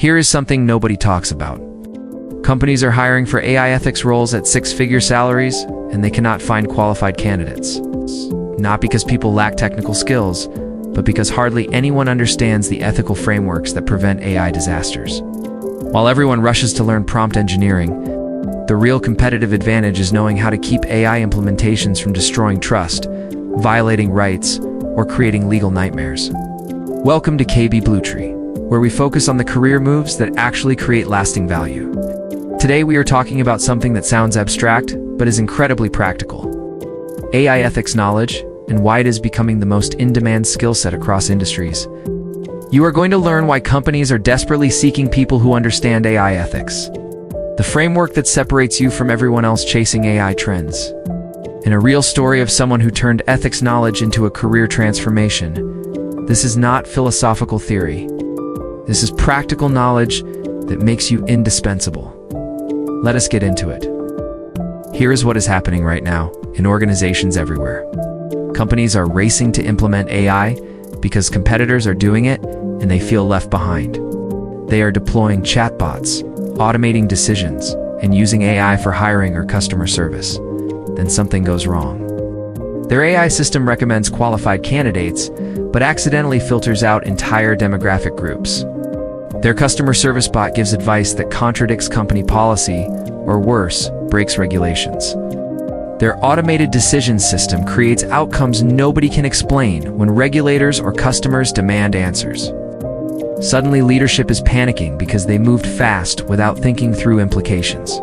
Here is something nobody talks about. Companies are hiring for AI ethics roles at six-figure salaries, and they cannot find qualified candidates. Not because people lack technical skills, but because hardly anyone understands the ethical frameworks that prevent AI disasters. While everyone rushes to learn prompt engineering, the real competitive advantage is knowing how to keep AI implementations from destroying trust, violating rights, or creating legal nightmares. Welcome to KB Bluetree, where we focus on the career moves that actually create lasting value. Today we are talking about something that sounds abstract, but is incredibly practical. AI ethics knowledge, and why it is becoming the most in-demand skill set across industries. You are going to learn why companies are desperately seeking people who understand AI ethics. The framework that separates you from everyone else chasing AI trends. And a real story of someone who turned ethics knowledge into a career transformation. This is not philosophical theory. This is practical knowledge that makes you indispensable. Let us get into it. Here is what is happening right now in organizations everywhere. Companies are racing to implement AI because competitors are doing it and they feel left behind. They are deploying chatbots, automating decisions, and using AI for hiring or customer service. Then something goes wrong. Their AI system recommends qualified candidates, but accidentally filters out entire demographic groups. Their customer service bot gives advice that contradicts company policy, or worse, breaks regulations. Their automated decision system creates outcomes nobody can explain when regulators or customers demand answers. Suddenly, leadership is panicking because they moved fast without thinking through implications.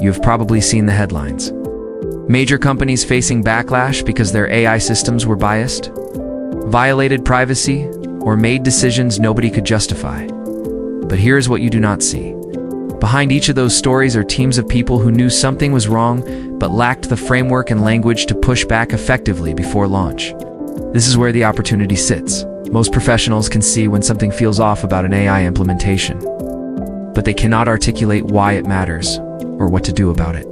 You have probably seen the headlines. Major companies facing backlash because their AI systems were biased, violated privacy, or made decisions nobody could justify. But here's what you do not see. Behind each of those stories are teams of people who knew something was wrong, but lacked the framework and language to push back effectively before launch. This is where the opportunity sits. Most professionals can see when something feels off about an AI implementation, but they cannot articulate why it matters or what to do about it.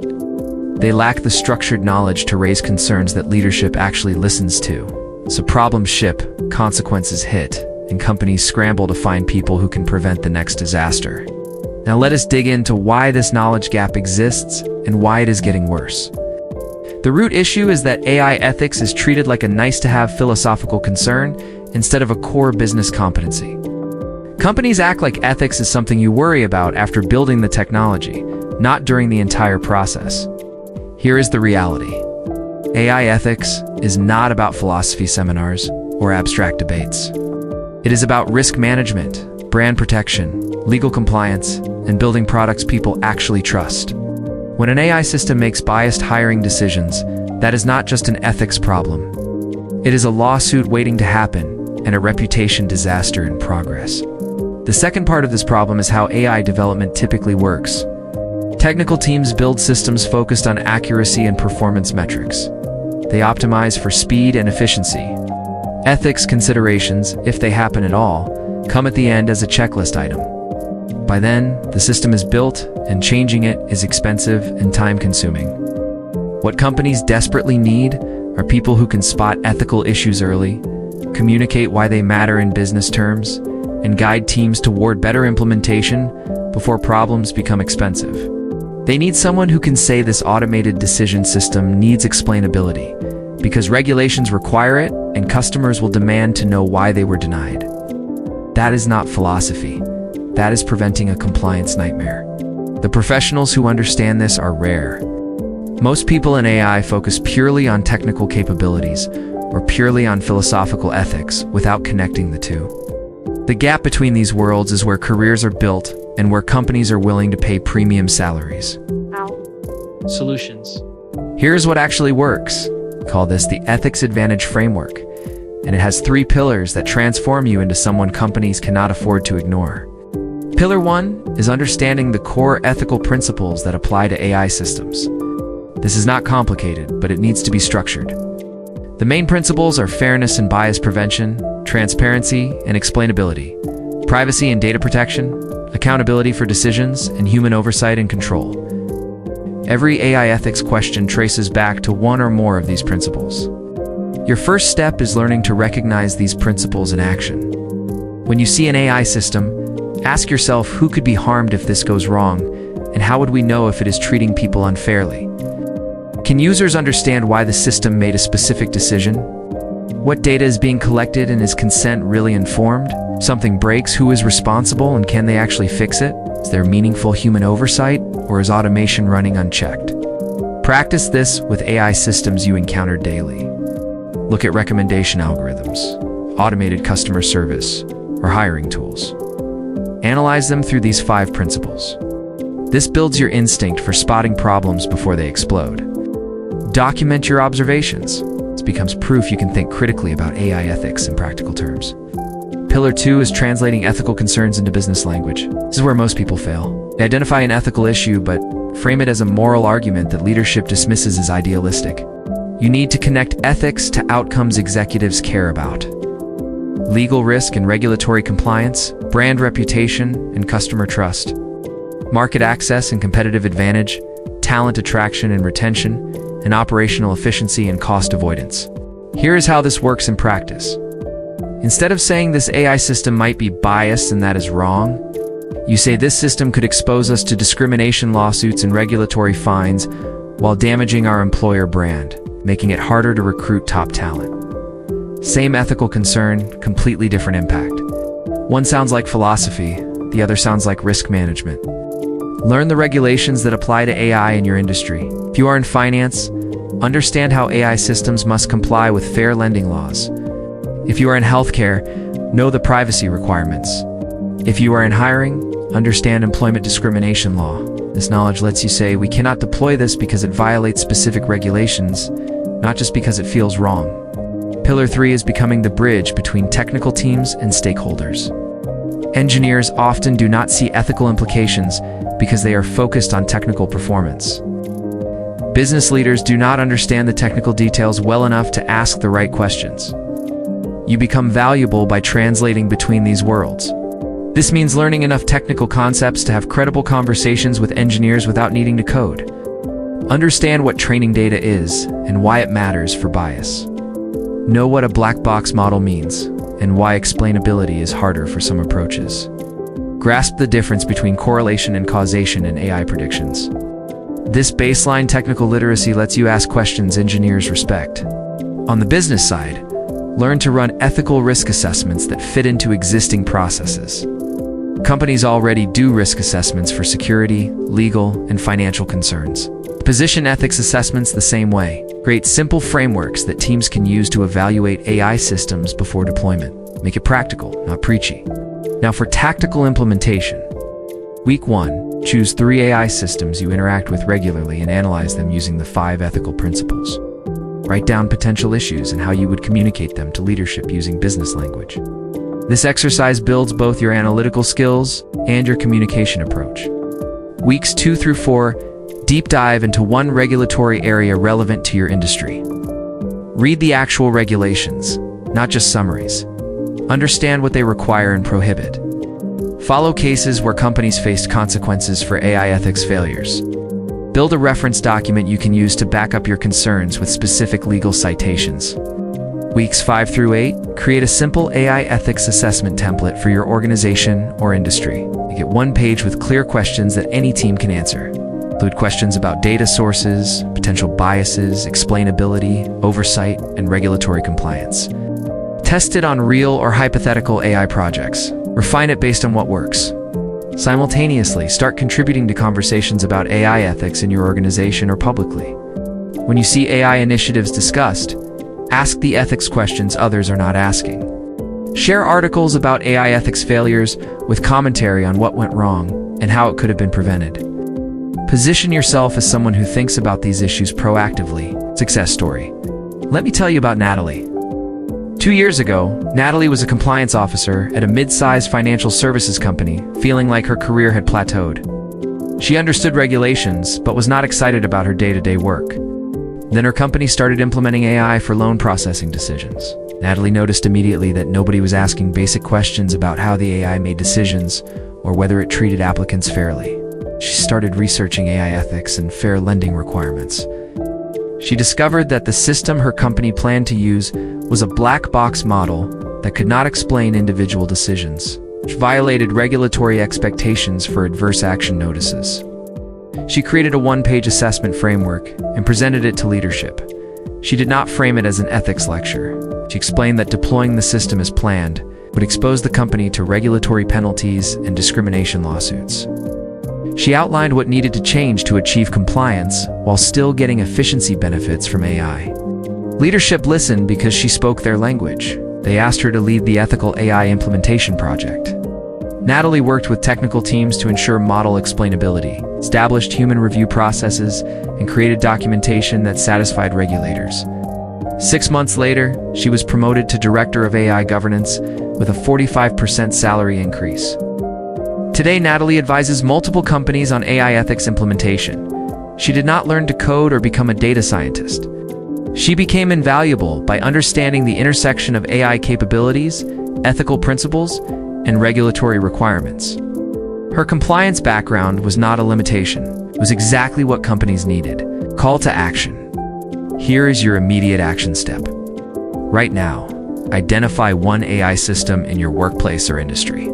They lack the structured knowledge to raise concerns that leadership actually listens to. So problems ship, consequences hit, and companies scramble to find people who can prevent the next disaster. Now let us dig into why this knowledge gap exists and why it is getting worse. The root issue is that AI ethics is treated like a nice-to-have philosophical concern instead of a core business competency. Companies act like ethics is something you worry about after building the technology, not during the entire process. Here is the reality. AI ethics is not about philosophy seminars or abstract debates. It is about risk management, brand protection, legal compliance, and building products people actually trust. When an AI system makes biased hiring decisions, that is not just an ethics problem. It is a lawsuit waiting to happen and a reputation disaster in progress. The second part of this problem is how AI development typically works. Technical teams build systems focused on accuracy and performance metrics. They optimize for speed and efficiency. Ethics considerations, if they happen at all, come at the end as a checklist item. By then, the system is built, and changing it is expensive and time-consuming. What companies desperately need are people who can spot ethical issues early, communicate why they matter in business terms, and guide teams toward better implementation before problems become expensive. They need someone who can say this automated decision system needs explainability, because regulations require it and customers will demand to know why they were denied. That is not philosophy. That is preventing a compliance nightmare. The professionals who understand this are rare. Most people in AI focus purely on technical capabilities or purely on philosophical ethics without connecting the two. The gap between these worlds is where careers are built and where companies are willing to pay premium salaries. Solutions. Here's what actually works. Call this the Ethics Advantage Framework, and it has 3 pillars that transform you into someone companies cannot afford to ignore. Pillar 1 is understanding the core ethical principles that apply to AI systems. This is not complicated, but it needs to be structured. The main principles are fairness and bias prevention, transparency and explainability, privacy and data protection, accountability for decisions, and human oversight and control. Every AI ethics question traces back to one or more of these principles. Your first step is learning to recognize these principles in action. When you see an AI system, Ask yourself who could be harmed if this goes wrong, and how would we know if it is treating people unfairly? Can users understand why the system made a specific decision? What data is being collected, and is consent really informed? If something breaks, who is responsible, and can they actually fix it? Is there meaningful human oversight, or is automation running unchecked? Practice this with AI systems you encounter daily. Look at recommendation algorithms, automated customer service, or hiring tools. Analyze them through these 5 principles. This builds your instinct for spotting problems before they explode. Document your observations. This becomes proof you can think critically about AI ethics in practical terms. Pillar 2 is translating ethical concerns into business language. This is where most people fail. They identify an ethical issue, but frame it as a moral argument that leadership dismisses as idealistic. You need to connect ethics to outcomes executives care about. Legal risk and regulatory compliance, brand reputation and customer trust, market access and competitive advantage, talent attraction and retention, and operational efficiency and cost avoidance. Here is how this works in practice. Instead of saying this AI system might be biased and that is wrong, you say this system could expose us to discrimination lawsuits and regulatory fines while damaging our employer brand, making it harder to recruit top talent. Same ethical concern, completely different impact. One sounds like philosophy, the other sounds like risk management. Learn the regulations that apply to AI in your industry. If you are in finance, understand how AI systems must comply with fair lending laws. If you are in healthcare, know the privacy requirements. If you are in hiring, understand employment discrimination law. This knowledge lets you say, we cannot deploy this because it violates specific regulations, not just because it feels wrong. Pillar 3 is becoming the bridge between technical teams and stakeholders. Engineers often do not see ethical implications because they are focused on technical performance. Business leaders do not understand the technical details well enough to ask the right questions. You become valuable by translating between these worlds. This means learning enough technical concepts to have credible conversations with engineers without needing to code. Understand what training data is and why it matters for bias. Know what a black box model means and why explainability is harder for some approaches. Grasp the difference between correlation and causation in AI predictions. This baseline technical literacy lets you ask questions engineers respect. On the business side, learn to run ethical risk assessments that fit into existing processes. Companies already do risk assessments for security, legal, and financial concerns. Position ethics assessments the same way. Create simple frameworks that teams can use to evaluate AI systems before deployment. Make it practical, not preachy. Now for tactical implementation. Week 1, choose 3 AI systems you interact with regularly and analyze them using the 5 ethical principles. Write down potential issues and how you would communicate them to leadership using business language. This exercise builds both your analytical skills and your communication approach. Weeks 2 through 4, deep dive into one regulatory area relevant to your industry. Read the actual regulations, not just summaries. Understand what they require and prohibit. Follow cases where companies faced consequences for AI ethics failures. Build a reference document you can use to back up your concerns with specific legal citations. Weeks 5 through 8, create a simple AI ethics assessment template for your organization or industry. Make it one page with clear questions that any team can answer. Include questions about data sources, potential biases, explainability, oversight, and regulatory compliance. Test it on real or hypothetical AI projects. Refine it based on what works. Simultaneously, start contributing to conversations about AI ethics in your organization or publicly. When you see AI initiatives discussed, ask the ethics questions others are not asking. Share articles about AI ethics failures with commentary on what went wrong and how it could have been prevented. Position yourself as someone who thinks about these issues proactively. Success story. Let me tell you about Natalie. 2 years ago, Natalie was a compliance officer at a mid-sized financial services company, feeling like her career had plateaued. She understood regulations, but was not excited about her day-to-day work. Then her company started implementing AI for loan processing decisions. Natalie noticed immediately that nobody was asking basic questions about how the AI made decisions or whether it treated applicants fairly. She started researching AI ethics and fair lending requirements. She discovered that the system her company planned to use was a black box model that could not explain individual decisions. which violated regulatory expectations for adverse action notices. She created a one-page assessment framework and presented it to leadership. She did not frame it as an ethics lecture. She explained that deploying the system as planned would expose the company to regulatory penalties and discrimination lawsuits. She outlined what needed to change to achieve compliance while still getting efficiency benefits from AI. Leadership listened because she spoke their language. They asked her to lead the ethical AI implementation project. Natalie worked with technical teams to ensure model explainability, established human review processes, and created documentation that satisfied regulators. 6 months later, she was promoted to Director of AI Governance with a 45% salary increase. Today, Natalie advises multiple companies on AI ethics implementation. She did not learn to code or become a data scientist. She became invaluable by understanding the intersection of AI capabilities, ethical principles, and regulatory requirements. Her compliance background was not a limitation. It was exactly what companies needed. Call to action. Here is your immediate action step. Right now, identify one AI system in your workplace or industry.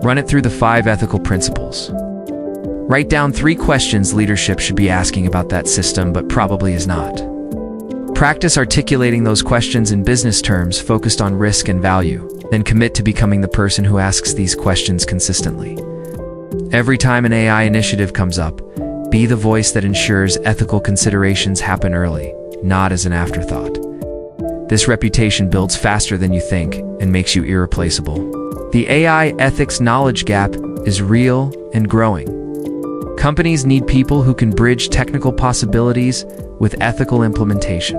Run it through the 5 ethical principles. Write down 3 questions leadership should be asking about that system but probably is not. Practice articulating those questions in business terms focused on risk and value, then commit to becoming the person who asks these questions consistently. Every time an AI initiative comes up, be the voice that ensures ethical considerations happen early, not as an afterthought. This reputation builds faster than you think and makes you irreplaceable. The AI ethics knowledge gap is real and growing. Companies need people who can bridge technical possibilities with ethical implementation.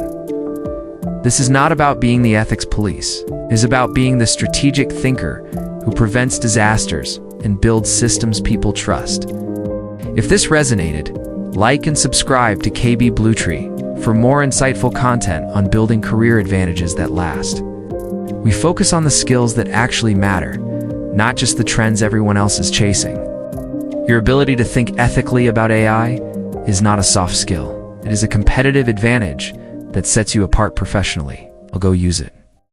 This is not about being the ethics police. It is about being the strategic thinker who prevents disasters and builds systems people trust. If this resonated, like and subscribe to KB Bluetree for more insightful content on building career advantages that last. We focus on the skills that actually matter, not just the trends everyone else is chasing. Your ability to think ethically about AI is not a soft skill. It is a competitive advantage that sets you apart professionally. I'll go use it.